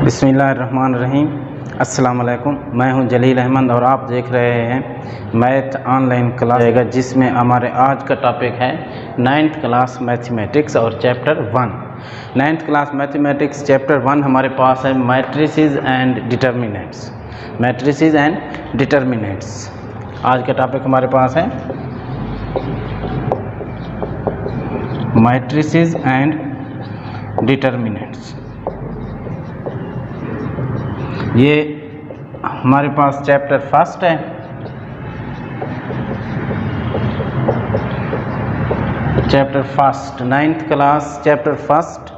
बिस्मिल्लाहिर्रहमानिर्रहीम। अस्सलाम वालेकुम। मैं हूं जलील अहमद और आप देख रहे हैं मैथ ऑनलाइन क्लास, जिसमें हमारे आज का टॉपिक है 9th क्लास मैथमेटिक्स और chapter 1। 9th class mathematics chapter 1 हमारे पास है matrices and determinants. Matrices and determinants आज का टॉपिक हमारे पास है मैट्रिसेस एंड डिटर्मिनेंट्स। ये हमारे पास चैप्टर फर्स्ट है। Chapter first 9th class chapter first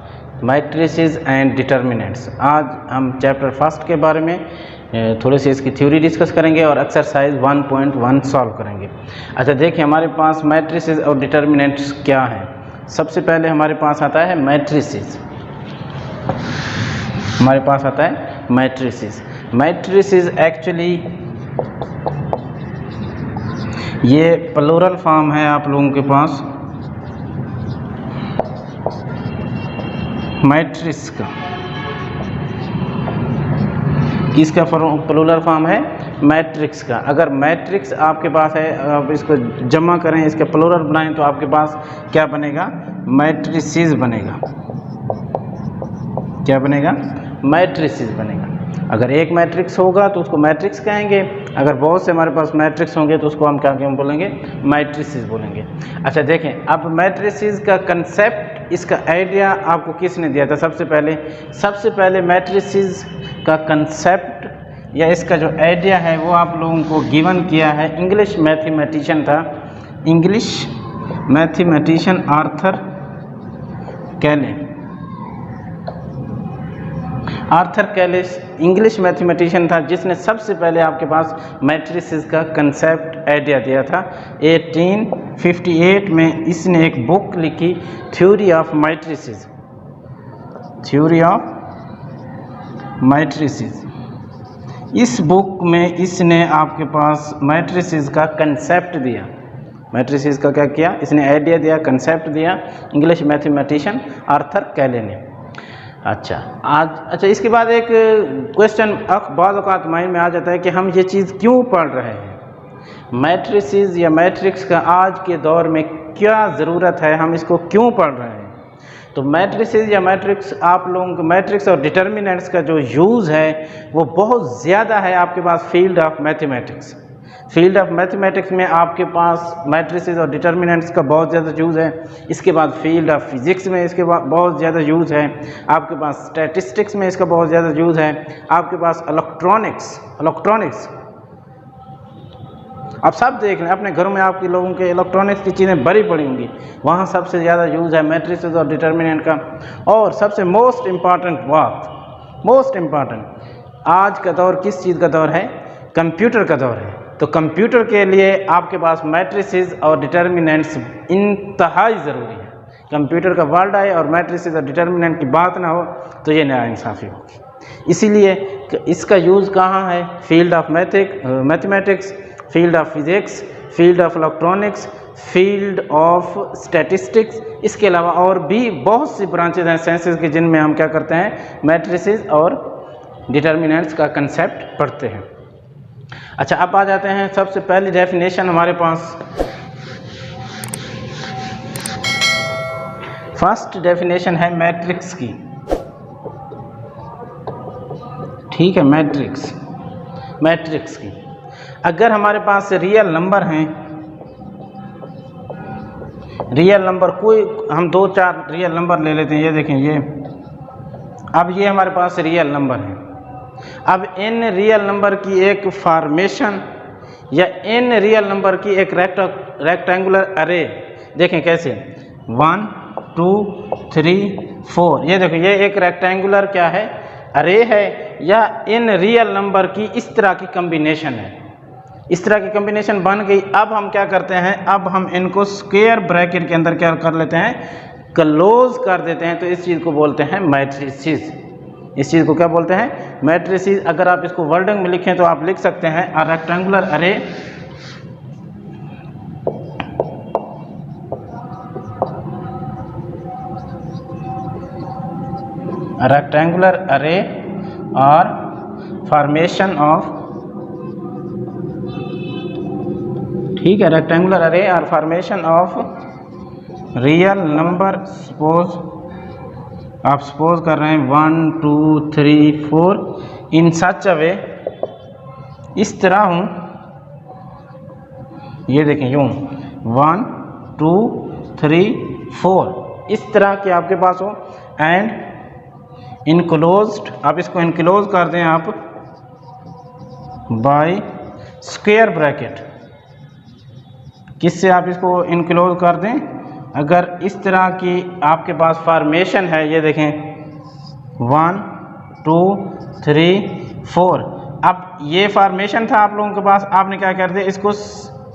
matrices and determinants. आज हम चैप्टर फर्स्ट के बारे में थोड़ी सी इसकी थ्योरी डिस्कस करेंगे और एक्सरसाइज 1.1 सॉल्व करेंगे। अच्छा देखिए, हमारे पास मैट्रिसेस और डिटर्मिनेंट्स क्या हैं। सबसे पहले हमारे पास आता है मैट्रिसेस। हमारे पास आता है मैट्रिसेस। मैट्रिसेस एक्चुअली ये प्लूरल फॉर्म है आप लोगों के पास मैट्रिक्स का। किसका प्लूरल फॉर्म है? मैट्रिक्स का। अगर मैट्रिक्स आपके पास है, आप इसको जमा करें, इसका प्लूरल बनाएं तो आपके पास क्या बनेगा? मैट्रिसेस बनेगा। क्या बनेगा? मैट्रिसेस बनेगा। अगर एक मैट्रिक्स होगा तो उसको मैट्रिक्स कहेंगे, अगर बहुत से हमारे पास मैट्रिक्स होंगे तो उसको हम क्या बोलेंगे? मैट्रिसेस बोलेंगे। अच्छा देखें, अब मैट्रिसेस का कंसेप्ट, इसका आइडिया आपको किसने दिया था? सबसे पहले मैट्रिसेस का कंसेप्ट या इसका जो आइडिया है वो आप लोगों को गिवन किया है इंग्लिश मैथमेटिशियन था। English mathematician Arthur Kallis English mathematician था जिसने सबसे पहले आपके पास मैट्रिसेस का कंसेप्ट आइडिया दिया था। 1858 में इसने एक बुक लिखी, theory of matrices. Theory of matrices. इस बुक में इसने आपके पास मैट्रिसेस का कंसेप्ट दिया। मैट्रिसेस का क्या किया? इसने आइडिया दिया, कंसेप्ट दिया, इंग्लिश मैथमेटिशियन आर्थर कैले ने। अच्छा इसके बाद एक क्वेश्चन बाद औक़ात माइंड में आ जाता है कि हम ये चीज़ क्यों पढ़ रहे हैं? मैट्रिसेस या मैट्रिक्स का आज के दौर में क्या ज़रूरत है, हम इसको क्यों पढ़ रहे हैं? तो मैट्रिसेस या मैट्रिक्स, आप लोगों को मैट्रिक्स और डिटर्मिनेंट्स का जो यूज़ है वो बहुत ज़्यादा है आपके पास field of mathematics. Field of mathematics में आपके पास मैट्रिसेस और डिटर्मिनेंट्स का बहुत ज़्यादा यूज़ है। इसके बाद फील्ड ऑफ फिज़िक्स में इसके बाद बहुत ज़्यादा यूज़ है। आपके पास स्टैटिस्टिक्स में इसका बहुत ज़्यादा यूज़ है। आपके पास इलेक्ट्रॉनिक्स आप सब देख लें अपने घरों में, आपके लोगों के इलेक्ट्रॉनिक्स की चीज़ें बड़ी पड़ी होंगी, वहाँ सबसे ज़्यादा यूज़ है मैट्रिसेस और डिटर्मिनेंट का। और सबसे मोस्ट इम्पॉर्टेंट आज का दौर किस चीज़ का दौर है? कंप्यूटर का दौर है। तो कंप्यूटर के लिए आपके पास मैट्रिसेस और डिटर्मिनेंट्स इंतहाई ज़रूरी है। कंप्यूटर का वर्ल्ड आए और मैट्रिसेस और डिटर्मिनेंट की बात ना हो तो ये नाइंसाफ़ी होगी। इसीलिए इसका यूज़ कहाँ है? Field of mathematics, field of physics, field of electronics, field of statistics. इसके अलावा और भी बहुत सी ब्रांचेज हैं साइंसेस की जिनमें हम क्या करते हैं? मैट्रिसेस और डिटर्मिनेंट्स का कंसेप्ट पढ़ते हैं। अच्छा, अब आ जाते हैं सबसे पहली डेफिनेशन हमारे पास। फर्स्ट डेफिनेशन है मैट्रिक्स की। ठीक है, मैट्रिक्स की। अगर हमारे पास रियल नंबर हैं, रियल नंबर कोई, हम 2-4 रियल नंबर ले लेते हैं। ये देखें, अब ये हमारे पास रियल नंबर हैं। अब इन रियल नंबर की एक फॉर्मेशन या इन रियल नंबर की एक रेक्टेंगुलर अरे देखें कैसे, 1 2 3 4। ये देखो, ये एक रेक्टेंगुलर क्या है? अरे है, या इन रियल नंबर की इस तरह की कम्बिनेशन है। इस तरह की कम्बिनेशन बन गई। अब हम क्या करते हैं? अब हम इनको स्क्वायर ब्रैकेट के अंदर क्या कर लेते हैं? क्लोज कर देते हैं। तो इस चीज़ को बोलते हैं मैट्रिसेस। इस चीज़ को क्या बोलते हैं? मैट्रिसेस। अगर आप इसको वर्डिंग में लिखें तो आप लिख सकते हैं अ रेक्टेंगुलर अरे और फॉर्मेशन ऑफ, ठीक है, रेक्टेंगुलर अरे और formation of real number. Suppose आप सपोज कर रहे हैं 1 2 3 4 इन सच अ वे, इस तरह हूँ, ये देखें यूँ 1 2 3 4 इस तरह के आपके पास हो, एंड इनक्लोज्ड, आप इसको इनक्लोज कर दें आप बाय स्क्वायर ब्रैकेट। किससे आप इसको इनक्लोज कर दें? अगर इस तरह की आपके पास फॉर्मेशन है, ये देखें 1 2 3 4, अब ये फॉर्मेशन था आप लोगों के पास, आपने क्या कर दिया, इसको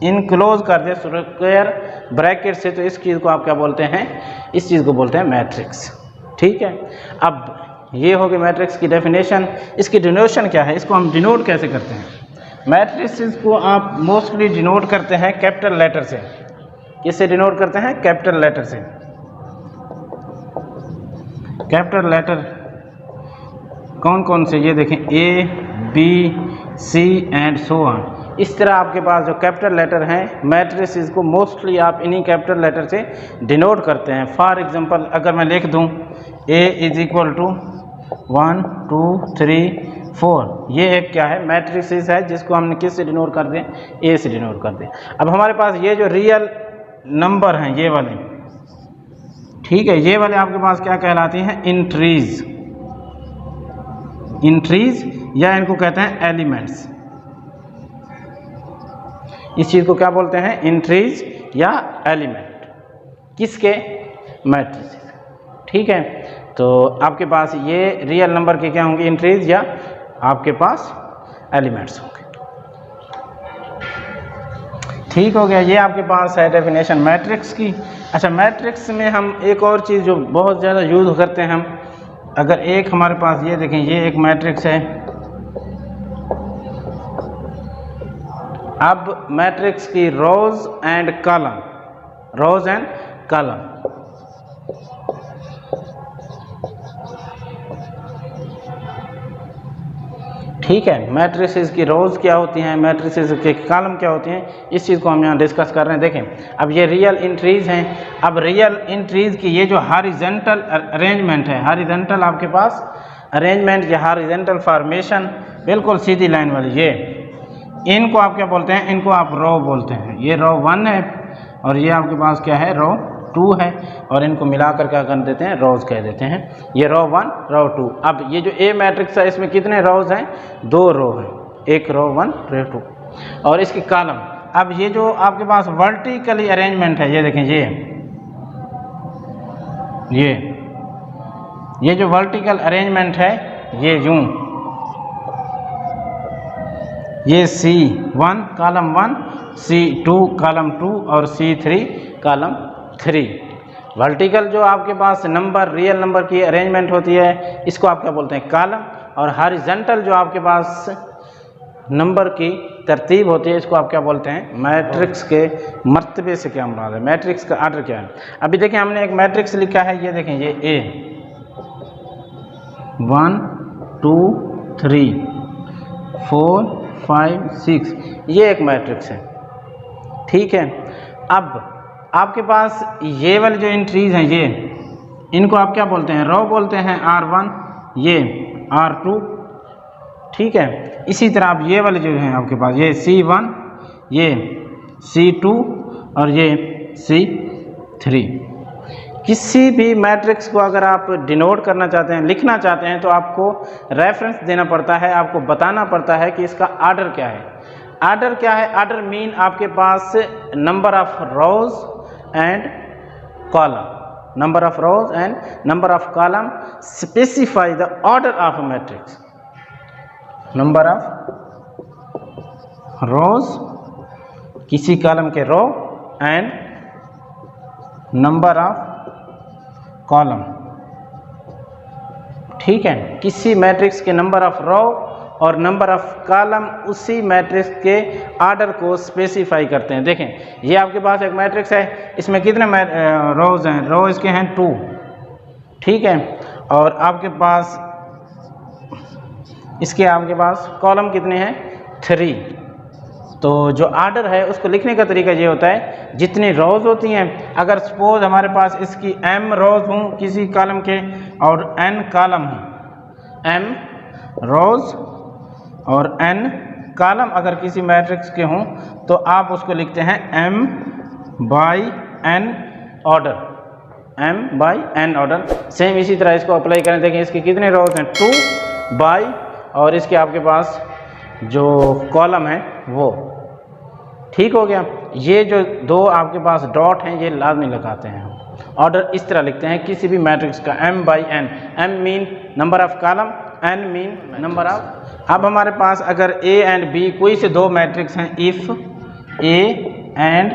इनक्लोज कर दिया स्क्वायर ब्रैकेट से, तो इस चीज़ को आप क्या बोलते हैं, इस चीज़ को बोलते हैं मैट्रिक्स। ठीक है, अब ये हो गई मैट्रिक्स की डेफिनेशन। इसकी डिनोशन क्या है, इसको हम डिनोट कैसे करते हैं? मैट्रिक्स को आप मोस्टली डिनोट करते हैं कैपिटल लेटर से। किससे डिनोट करते हैं? कैपिटल लेटर से। कैपिटल लेटर कौन कौन से, ये देखें A B C and so on. इस तरह आपके पास जो कैपिटल लेटर हैं, मैट्रिसेस को मोस्टली आप इन्हीं कैपिटल लेटर से डिनोट करते हैं। फॉर एग्जांपल अगर मैं लिख दूं A इज इक्वल टू 1 2 3 4, ये एक क्या है, मैट्रिसेस है, जिसको हमने किस से डिनोट कर दें, A से डिनोट कर दें। अब हमारे पास ये जो रियल नंबर हैं, ये वाले, ठीक है, ये वाले आपके पास क्या कहलाती हैं, इंट्रीज। इंट्रीज या इनको कहते हैं एलिमेंट्स। इस चीज़ को क्या बोलते हैं, इंट्रीज या एलिमेंट, किसके, मैट्रिसेस। ठीक है, तो आपके पास ये रियल नंबर के क्या होंगे, इंट्रीज या आपके पास एलिमेंट्स होंगे। ठीक हो गया, ये आपके पास है डेफिनेशन मैट्रिक्स की। अच्छा, मैट्रिक्स में हम एक और चीज़ जो बहुत ज़्यादा यूज़ करते हैं हम, अगर एक हमारे पास ये देखें, ये एक मैट्रिक्स है। अब मैट्रिक्स की rows and column, rows and column, ठीक है, मैट्रिसेस की रोज क्या होती हैं, मैट्रिसेस के कॉलम क्या होती हैं, इस चीज़ को हम यहाँ डिस्कस कर रहे हैं। देखें, अब ये रियल इंट्रीज हैं। अब रियल इंट्रीज की ये जो हॉरिजॉन्टल अरेंजमेंट है, हॉरिजॉन्टल आपके पास अरेंजमेंट या हॉरिजॉन्टल फॉर्मेशन, बिल्कुल सीधी लाइन वाली, ये इनको आप क्या बोलते हैं, इनको आप रो बोलते हैं। ये रो 1 है और ये आपके पास क्या है, रो 2 है, और इनको मिलाकर क्या कर देते हैं, रोज कह देते हैं। ये रो 1 रो 2। अब ये जो ए मैट्रिक्स है, इसमें कितने रोज हैं, 2 रो हैं, एक रो 1 रो 2, और इसकी कॉलम। अब ये जो आपके पास वर्टिकली अरेंजमेंट है, ये देखें, ये जो वर्टिकल अरेंजमेंट है, ये यूं, ये C1 कॉलम 1, C2 कॉलम 2 और C3 कॉलम 3। वर्टिकल जो आपके पास नंबर, रियल नंबर की अरेंजमेंट होती है, इसको आप क्या बोलते हैं, कॉलम। और हॉरिजॉन्टल जो आपके पास नंबर की तरतीब होती है, इसको आप क्या बोलते हैं, मैट्रिक्स के मर्तबे से क्या मुराद है, मैट्रिक्स का आर्डर क्या है। अभी देखिए, हमने एक मैट्रिक्स लिखा है, ये देखें, ये A 1 2 3 4 5 6, ये एक मैट्रिक्स है। ठीक है, अब आपके पास ये वाले जो एंट्रीज हैं, ये इनको आप क्या बोलते हैं, रो बोलते हैं, R1, ये R2। ठीक है, इसी तरह आप ये वाले जो हैं आपके पास, ये C1, ये C2 और ये C3। किसी भी मैट्रिक्स को अगर आप डिनोट करना चाहते हैं, लिखना चाहते हैं, तो आपको रेफरेंस देना पड़ता है, आपको बताना पड़ता है कि इसका आर्डर क्या है। आर्डर क्या है, आर्डर मीन आपके पास number of rows and column, number of rows and number of column specify the order of matrix. Number of rows, किसी कॉलम के row, and number of column. ठीक है, किसी मैट्रिक्स के नंबर ऑफ रो और number of column उसी matrix के order को स्पेसिफाई करते हैं। देखें, ये आपके पास एक मैट्रिक्स है, इसमें कितने रोज हैं, रो इसके हैं 2। ठीक है, और आपके पास इसके आपके पास कॉलम कितने हैं 3। तो जो आर्डर है उसको लिखने का तरीका ये होता है, जितनी रोज़ होती हैं, अगर सपोज हमारे पास इसकी m रोज़ हों किसी कॉलम के और n कॉलम हों, m रोज़ और n कॉलम अगर किसी मैट्रिक्स के हों तो आप उसको लिखते हैं m/n order, m/n order. Same इसी तरह इसको अप्लाई करें, देखें इसके कितने रोज़ हैं 2 बाई, और इसके आपके पास जो कॉलम है वो, ठीक हो गया। ये जो दो आपके पास डॉट हैं ये लाजमी लगाते हैं हम। ऑर्डर इस तरह लिखते हैं किसी भी मैट्रिक्स का m/n, m mean number of column, n mean number of. अब हमारे पास अगर a एंड b कोई से दो मैट्रिक्स हैं, if a and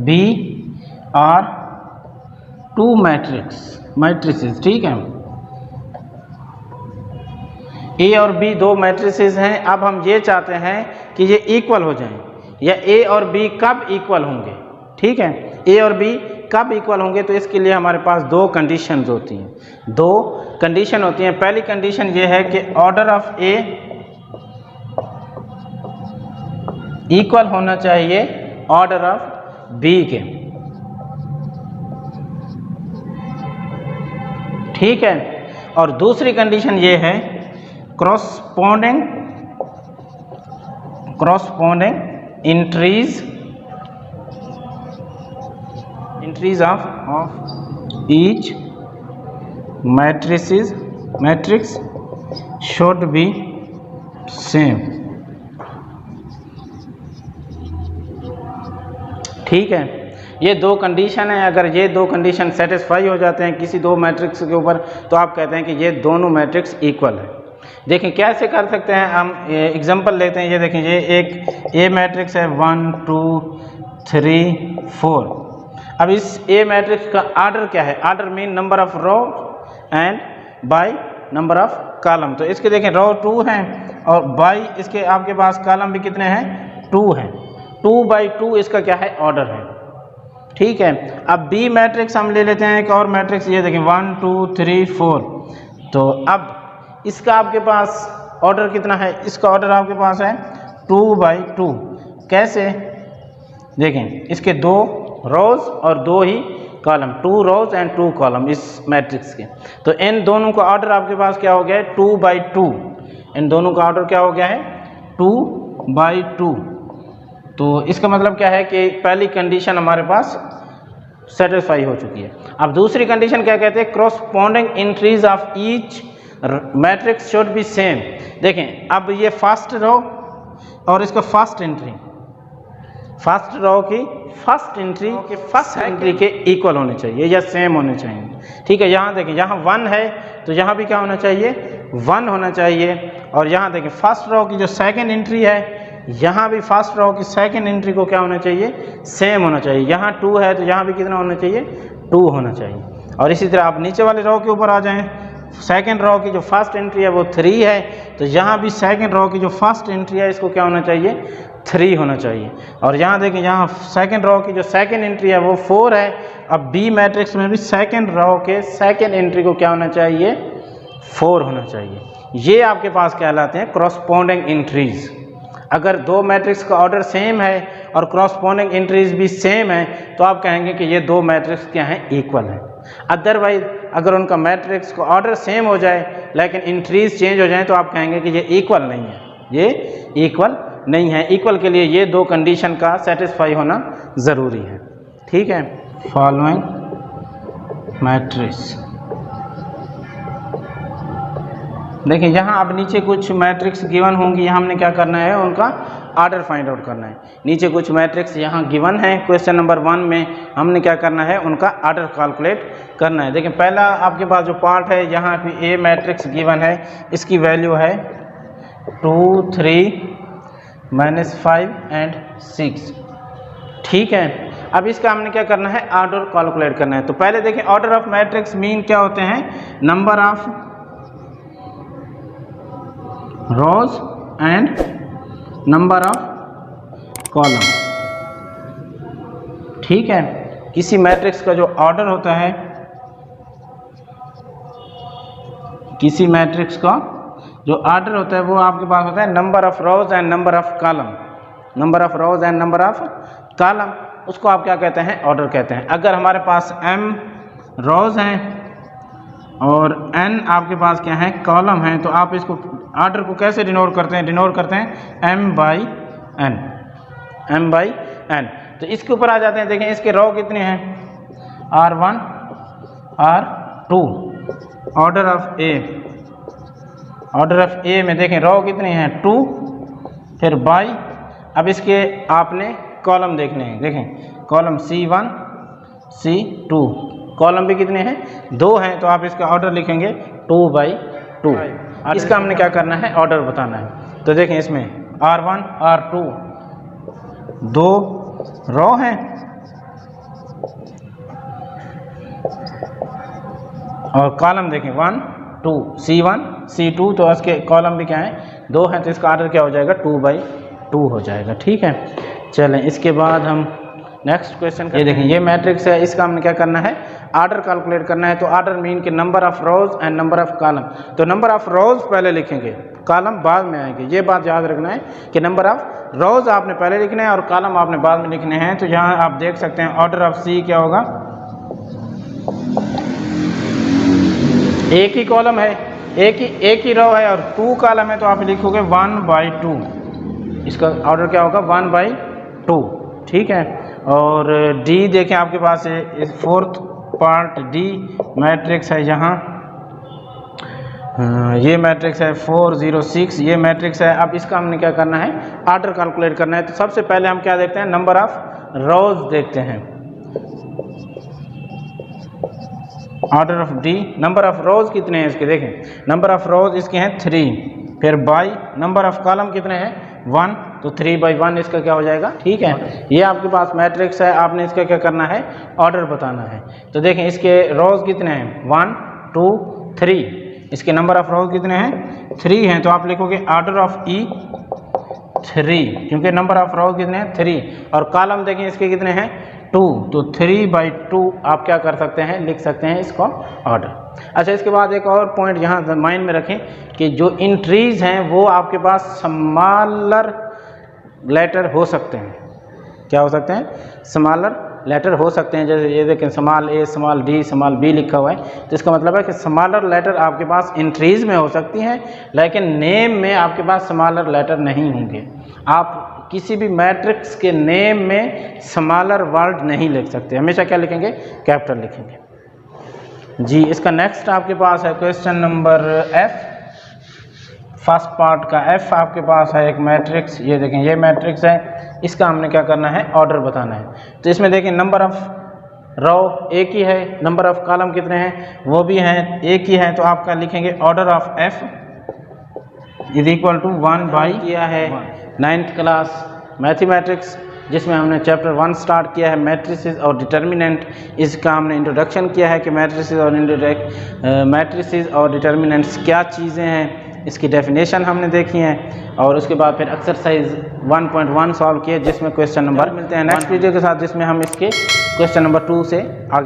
b are two matrices, ठीक है, a और b दो मैट्रिसेस हैं। अब हम ये चाहते हैं कि ये इक्वल हो जाएं, या a और b कब इक्वल होंगे, ठीक है, a और b कब इक्वल होंगे, तो इसके लिए हमारे पास दो कंडीशंस होती हैं, दो कंडीशन होती हैं। पहली कंडीशन ये है कि ऑर्डर ऑफ a इक्वल होना चाहिए ऑर्डर ऑफ b के, ठीक है। और दूसरी कंडीशन ये है corresponding entries of each matrix should be same, ठीक है। ये दो कंडीशन है, अगर ये दो कंडीशन सेटिस्फाई हो जाते हैं किसी दो मैट्रिक्स के ऊपर तो आप कहते हैं कि ये दोनों मैट्रिक्स इक्वल है। देखें कैसे कर सकते हैं हम, एग्जांपल लेते हैं। ये देखें, ये एक ए मैट्रिक्स है 1 2 3 4। अब इस ए मैट्रिक्स का आर्डर क्या है, order mean number of row and by number of column. तो इसके देखें रो 2 हैं और बाय इसके आपके पास कॉलम भी कितने हैं 2 हैं, 2/2 इसका क्या है ऑर्डर है, ठीक है। अब बी मैट्रिक्स हम ले लेते हैं एक और मैट्रिक्स, ये देखें 1 2 3 4। तो अब इसका आपके पास ऑर्डर कितना है, इसका ऑर्डर आपके पास है 2/2। कैसे, देखें इसके दो रोज और दो ही कॉलम, 2 रोज एंड 2 कॉलम इस मैट्रिक्स के। तो इन दोनों का ऑर्डर आपके पास क्या हो गया है 2/2, इन दोनों का ऑर्डर क्या हो गया है 2/2। तो इसका मतलब क्या है कि पहली कंडीशन हमारे पास सेटिस्फाई हो चुकी है। अब दूसरी कंडीशन क्या कहते हैं, corresponding entries of each matrix should be same. देखें अब ये फर्स्ट रो और इसका फर्स्ट एंट्री, फर्स्ट रो की फर्स्ट एंट्री के फर्स्ट एंट्री के इक्वल होने चाहिए या सेम होने चाहिए, ठीक है। यहाँ देखें, यहाँ 1 है तो यहाँ भी क्या होना चाहिए 1 होना चाहिए। और यहाँ देखें फर्स्ट रो की जो सेकंड एंट्री है, यहाँ भी फर्स्ट रो की सेकंड एंट्री को क्या होना चाहिए सेम होना चाहिए। यहाँ 2 है तो यहाँ भी कितना होना चाहिए 2 होना चाहिए। और इसी तरह आप नीचे वाले रो के ऊपर आ जाएं, सेकंड रो की जो फर्स्ट एंट्री है वो 3 है, तो यहाँ भी सेकंड रो की जो फर्स्ट एंट्री है इसको क्या होना चाहिए 3 होना चाहिए। और यहाँ देखें, यहाँ सेकंड रो की जो सेकंड एंट्री है वो 4 है। अब बी मैट्रिक्स में भी सेकंड रो के सेकंड एंट्री को क्या होना चाहिए 4 होना चाहिए। ये आपके पास कहलाते हैं corresponding एंट्रीज। अगर दो मैट्रिक्स का ऑर्डर सेम है और corresponding एंट्रीज भी सेम है तो आप कहेंगे कि ये दो मैट्रिक्स क्या हैं इक्वल हैं। अदरवाइज अगर उनका मैट्रिक्स का ऑर्डर सेम हो जाए लेकिन एंट्रीज चेंज हो जाए तो आप कहेंगे कि ये इक्वल नहीं है, ये इक्वल नहीं है। इक्वल के लिए ये दो कंडीशन का सेटिस्फाई होना ज़रूरी है, ठीक है। फॉलोइंग मैट्रिक्स, देखिए यहाँ अब नीचे कुछ मैट्रिक्स गिवन होंगी, हमने क्या करना है उनका ऑर्डर फाइंड आउट करना है। नीचे कुछ मैट्रिक्स यहाँ गिवन है, क्वेश्चन नंबर 1 में हमने क्या करना है उनका ऑर्डर कैलकुलेट करना है। देखिए पहला आपके पास जो पार्ट है, यहाँ पे ए मैट्रिक्स गिवन है, इसकी वैल्यू है 2 3 -5 एंड 6, ठीक है। अब इसका हमने क्या करना है ऑर्डर कैलकुलेट करना है। तो पहले देखिए ऑर्डर ऑफ मैट्रिक्स मीन क्या होते हैं, number of rows and number of column, ठीक है। किसी मैट्रिक्स का जो ऑर्डर होता है, किसी मैट्रिक्स का जो ऑर्डर होता है वो आपके पास होता है number of rows and number of column, number of rows and number of column, उसको आप क्या कहते हैं, ऑर्डर कहते हैं। अगर हमारे पास m रोज हैं और n आपके पास क्या है, कॉलम हैं, तो आप इसको ऑर्डर को कैसे डिनोट करते हैं, डिनोट करते हैं m by n, m by n। तो इसके ऊपर आ जाते हैं, देखें इसके रो कितने हैं, r1 r2, order of A, order of A में देखें रो कितने हैं 2, फिर बाई, अब इसके आपने कॉलम देखने हैं, देखें कॉलम C1 C2, कॉलम भी कितने हैं 2 हैं, तो आप इसका ऑर्डर लिखेंगे 2/2। इसका हमने क्या करना है, ऑर्डर बताना है। तो देखें इसमें R1 R2 2 रो हैं और कॉलम देखें 1 2 C1 C2, तो इसके कॉलम भी क्या है 2 हैं, तो इसका ऑर्डर क्या हो जाएगा 2/2 हो जाएगा। ठीक है, चलें इसके बाद हम नेक्स्ट क्वेश्चन, ये देखें ये मैट्रिक्स है, इसका हमने क्या करना है, ऑर्डर कैलकुलेट करना है। तो ऑर्डर मीन के number of rows and number of column, तो नंबर ऑफ रोज पहले लिखेंगे, कॉलम बाद में आएंगे, ये बात याद रखना है कि नंबर ऑफ रोज आपने पहले लिखना है और कॉलम आपने बाद में लिखने हैं। तो यहाँ आप देख सकते हैं ऑर्डर ऑफ सी क्या होगा, एक ही कॉलम है, एक ही रो है और 2 कॉलम है, तो आप लिखोगे 1/2, इसका ऑर्डर क्या होगा 1/2। ठीक है, और डी देखें आपके पास है, फोर्थ पार्ट डी मैट्रिक्स है, यहाँ ये मैट्रिक्स है 406, ये मैट्रिक्स है। अब इसका हमने क्या करना है, ऑर्डर कैलकुलेट करना है। तो सबसे पहले हम क्या देखते हैं, नंबर ऑफ रोज देखते हैं, order of D, number of रोज कितने हैं इसके, देखें नंबर ऑफ रोज इसके हैं 3, फिर बाई नंबर ऑफ कॉलम कितने हैं 1, तो 3/1 इसका क्या हो जाएगा। ठीक है, ये आपके पास मैट्रिक्स है, आपने इसका क्या करना है, ऑर्डर बताना है। तो देखें इसके रोज कितने हैं 1 2 3, इसके नंबर ऑफ रोज कितने हैं 3 हैं, तो आप लिखोगे ऑर्डर ऑफ ई 3, क्योंकि नंबर ऑफ रोज कितने हैं 3, और कॉलम देखें इसके कितने हैं 2, तो 3/2 आप क्या कर सकते हैं, लिख सकते हैं इसको ऑर्डर। अच्छा, इसके बाद एक और पॉइंट यहाँ माइंड में रखें कि जो इंट्रीज हैं वो आपके पास स्मॉलर लेटर हो सकते हैं, क्या हो सकते हैं, स्मॉलर लेटर हो सकते हैं। जैसे ये देखें स्मॉल ए स्मॉल डी स्मॉल बी लिखा हुआ है, तो इसका मतलब है कि स्मॉलर लेटर आपके पास इंट्रीज में हो सकती हैं, लेकिन नेम में आपके पास स्मॉलर लेटर नहीं होंगे। आप किसी भी मैट्रिक्स के नेम में स्मॉलर वर्ड नहीं लिख सकते, हमेशा क्या लिखेंगे, कैपिटल लिखेंगे जी। इसका नेक्स्ट आपके पास है question number F, first part का एफ आपके पास है एक मैट्रिक्स, ये देखें ये मैट्रिक्स है, इसका हमने क्या करना है, ऑर्डर बताना है। तो इसमें देखें नंबर ऑफ रो एक ही है, नंबर ऑफ कॉलम कितने हैं वो भी हैं एक ही है, तो आपका लिखेंगे order of F is equal to 1/, किया है 9th क्लास मैथमेटिक्स, जिसमें हमने चैप्टर 1 स्टार्ट किया है मैट्रिसेस और डिटर्मिनेंट। इसका हमने इंट्रोडक्शन किया है कि मैट्रिसेस और डिटर्मिनेंट्स क्या चीज़ें हैं, इसकी डेफिनेशन हमने देखी है, और उसके बाद फिर एक्सरसाइज 1.1 सॉल्व किए, जिसमें क्वेश्चन नंबर मिलते हैं नेक्स्ट वीडियो के साथ, जिसमें हम इसके क्वेश्चन नंबर 2 से आगे